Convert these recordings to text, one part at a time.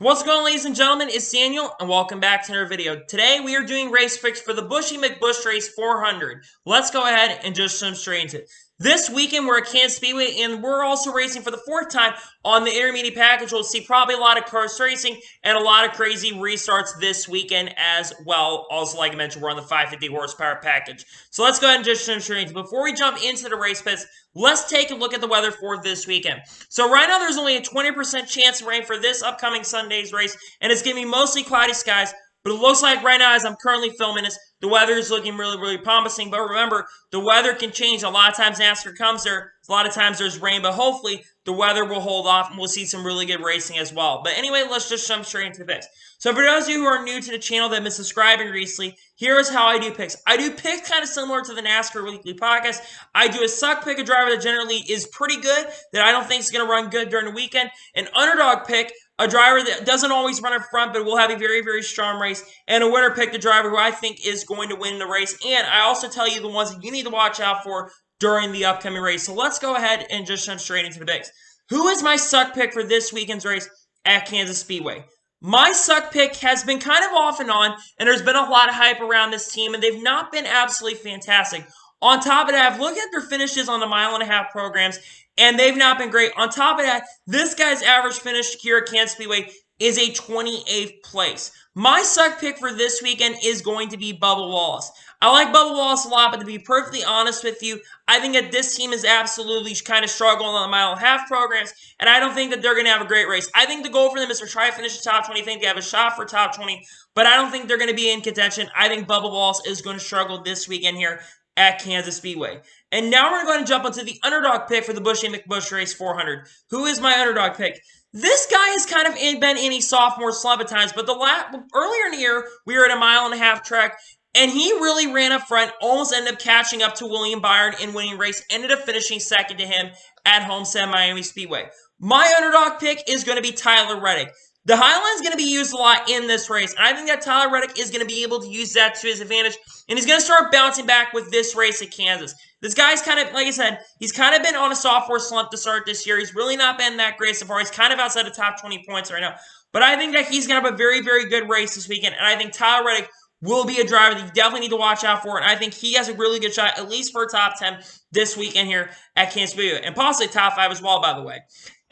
What's going on, ladies and gentlemen? It's Daniel, and welcome back to another video. Today, we are doing race picks for the Buschy McBusch Race 400. Let's go ahead and just jump straight into it. This weekend, we're at Kansas Speedway, and we're also racing for the fourth time on the intermediate package. We'll see probably a lot of cars racing and a lot of crazy restarts this weekend as well. Also, like I mentioned, we're on the 550 horsepower package. So let's go ahead and just jump straight into it. Before we jump into the race picks, let's take a look at the weather for this weekend. So right now, there's only a 20% chance of rain for this upcoming Sunday's race, and it's going to be mostly cloudy skies. But it looks like right now, as I'm currently filming this, the weather is looking really promising. But remember, the weather can change. A lot of times NASCAR comes there. A lot of times there's rain. But hopefully, the weather will hold off and we'll see some really good racing as well. But anyway, let's just jump straight into the picks. So for those of you who are new to the channel that have been subscribing recently, here is how I do picks. I do picks kind of similar to the NASCAR Weekly Podcast. I do a suck pick, a driver that generally is pretty good, that I don't think is going to run good during the weekend. An underdog pick, a driver that doesn't always run in front, but will have a very strong race. And a winner pick, the driver who I think is going to win the race. And I also tell you the ones that you need to watch out for during the upcoming race. So let's go ahead and just jump straight into the picks. Who is my suck pick for this weekend's race at Kansas Speedway? My suck pick has been kind of off and on, and there's been a lot of hype around this team, and they've not been absolutely fantastic. On top of that, I've looked at their finishes on the mile-and-a-half programs, and they've not been great. On top of that, this guy's average finish here at Kansas Speedway is a 28th place. My suck pick for this weekend is going to be Bubba Wallace. I like Bubba Wallace a lot, but to be perfectly honest with you, I think that this team is absolutely kind of struggling on the mile-and-a-half programs, and I don't think that they're going to have a great race. I think the goal for them is to try to finish the top 20. I think they have a shot for top 20, but I don't think they're going to be in contention. I think Bubba Wallace is going to struggle this weekend here at Kansas Speedway. And now we're going to jump into the underdog pick for the Buschy McBusch Race 400. Who is my underdog pick? This guy has kind of been in a sophomore slump at times, but earlier in the year, we were at a mile-and-a-half track, and he really ran up front, almost ended up catching up to William Byron in winning race, ended up finishing second to him at Homestead Miami Speedway. My underdog pick is going to be Tyler Reddick. The Highline is going to be used a lot in this race, and I think that Tyler Reddick is going to be able to use that to his advantage, and he's going to start bouncing back with this race at Kansas. This guy's kind of, like I said, he's kind of been on a sophomore slump to start this year. He's really not been that great so far. He's kind of outside the top 20 points right now, but I think that he's going to have a very good race this weekend, and I think Tyler Reddick will be a driver that you definitely need to watch out for, and I think he has a really good shot, at least for a top 10 this weekend here at Kansas Speedway, and possibly top 5 as well, by the way.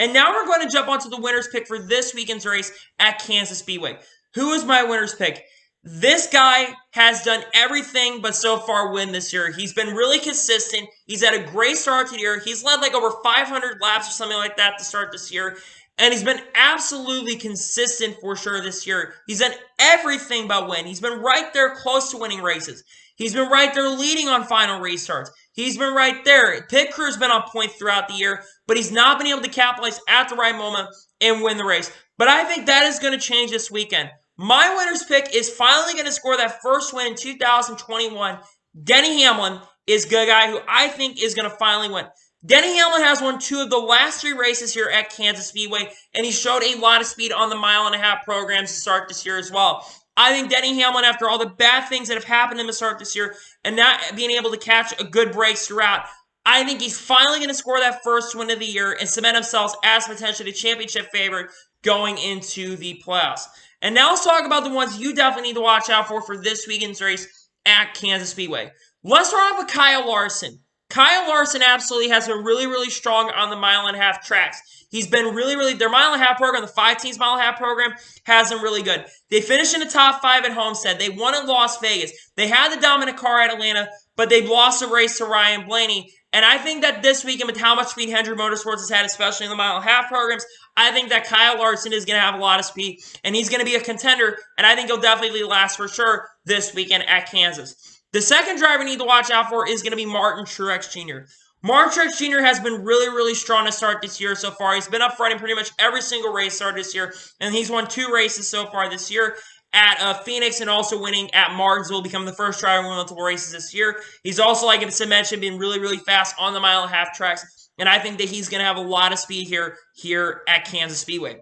And now we're going to jump onto the winner's pick for this weekend's race at Kansas Speedway. Who is my winner's pick? This guy has done everything but so far win this year. He's been really consistent. He's had a great start to the year. He's led like over 500 laps or something like that to start this year. And he's been absolutely consistent for sure this year. He's done everything but win. He's been right there close to winning races. He's been right there leading on final restarts. He's been right there. Pit crew's been on point throughout the year, but he's not been able to capitalize at the right moment and win the race. But I think that is going to change this weekend. My winner's pick is finally going to score that first win in 2021. Denny Hamlin is a guy who I think is going to finally win. Denny Hamlin has won 2 of the last 3 races here at Kansas Speedway, and he showed a lot of speed on the mile-and-a-half programs to start this year as well. I think Denny Hamlin, after all the bad things that have happened in the start this year and not being able to catch a good breaks throughout, I think he's finally going to score that first win of the year and cement himself as potentially the championship favorite going into the playoffs. And now let's talk about the ones you definitely need to watch out for this weekend's race at Kansas Speedway. Let's start off with Kyle Larson. Kyle Larson absolutely has been really strong on the mile-and-a-half tracks. He's been their mile-and-a-half program, the 5 teams mile-and-a-half program, has been really good. They finished in the top 5 at Homestead. They won at Las Vegas. They had the dominant car at Atlanta, but they lost the race to Ryan Blaney. And I think that this weekend, with how much speed Hendrick Motorsports has had, especially in the mile-and-a-half programs, I think that Kyle Larson is going to have a lot of speed, and he's going to be a contender, and I think he'll definitely last for sure this weekend at Kansas. The second driver you need to watch out for is going to be Martin Truex Jr. Martin Truex Jr. has been really strong to start this year so far. He's been up front in pretty much every single race start this year, and he's won 2 races so far this year at Phoenix and also winning at Martinsville, becoming the first driver to win multiple races this year. He's also, like I mentioned, been really fast on the mile-and-a-half tracks, and I think that he's going to have a lot of speed here at Kansas Speedway.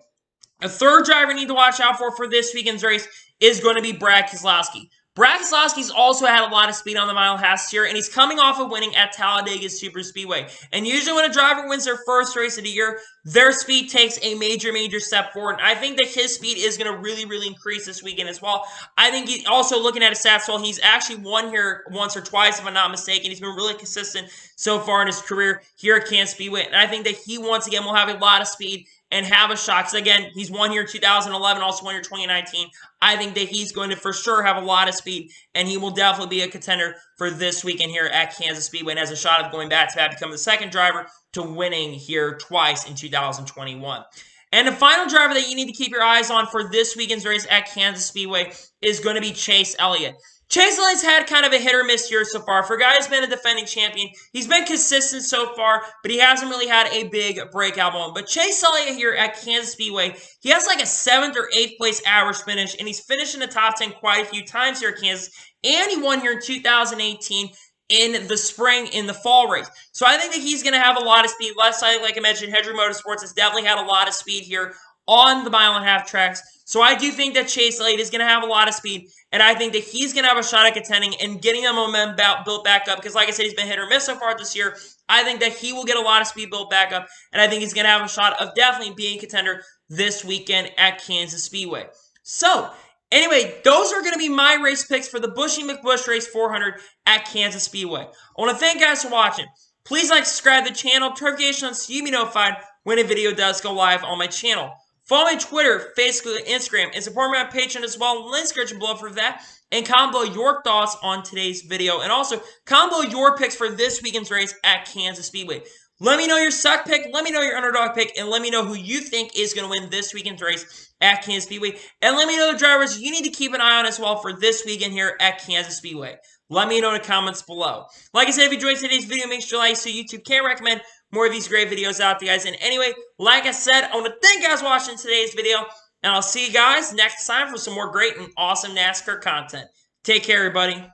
A third driver you need to watch out for this weekend's race is going to be Brad Keselowski. Bratislawski's also had a lot of speed on the mile last year, and he's coming off of winning at Talladega Super Speedway. And usually when a driver wins their first race of the year, their speed takes a major step forward. And I think that his speed is going to really increase this weekend as well. I think he also, looking at his stats, well, he's actually won here once or twice, if I'm not mistaken. He's been really consistent so far in his career here at Kansas Speedway. And I think that he, once again, will have a lot of speed and have a shot. So again, he's won here in 2011, also won here in 2019. I think that he's going to for sure have a lot of speed, and he will definitely be a contender for this weekend here at Kansas Speedway, and has a shot of going back-to-back, becoming the second driver to winning here twice in 2021. And the final driver that you need to keep your eyes on for this weekend's race at Kansas Speedway is going to be Chase Elliott. Chase Elliott's had kind of a hit or miss year so far. For a guy who's been a defending champion, he's been consistent so far, but he hasn't really had a big breakout moment. But Chase Elliott here at Kansas Speedway, he has like a 7th or 8th place average finish, and he's finished in the top 10 quite a few times here at Kansas, and he won here in 2018 in the spring, in the fall race. So I think that he's going to have a lot of speed. Last night, like I mentioned, Hendry Motorsports has definitely had a lot of speed here on the mile-and-a-half tracks. So I do think that Chase Elliott is going to have a lot of speed, and I think that he's going to have a shot at contending and getting the momentum built back up, because like I said, he's been hit or miss so far this year. I think that he will get a lot of speed built back up, and I think he's going to have a shot of definitely being a contender this weekend at Kansas Speedway. So, anyway, those are going to be my race picks for the Buschy McBusch Race 400 at Kansas Speedway. I want to thank you guys for watching. Please like, subscribe to the channel, turn notifications so you be notified when a video does go live on my channel. Follow me on Twitter, Facebook, and Instagram, and support me on Patreon as well. Link in the description below for that. And comment below your thoughts on today's video. And also, comment below your picks for this weekend's race at Kansas Speedway. Let me know your suck pick, let me know your underdog pick, and let me know who you think is going to win this weekend's race at Kansas Speedway. And let me know the drivers you need to keep an eye on as well for this weekend here at Kansas Speedway. Let me know in the comments below. Like I said, if you enjoyed today's video, make sure you like so YouTube can recommend more of these great videos out to you guys. And anyway, like I said, I want to thank you guys for watching today's video, and I'll see you guys next time for some more great and awesome NASCAR content. Take care, everybody.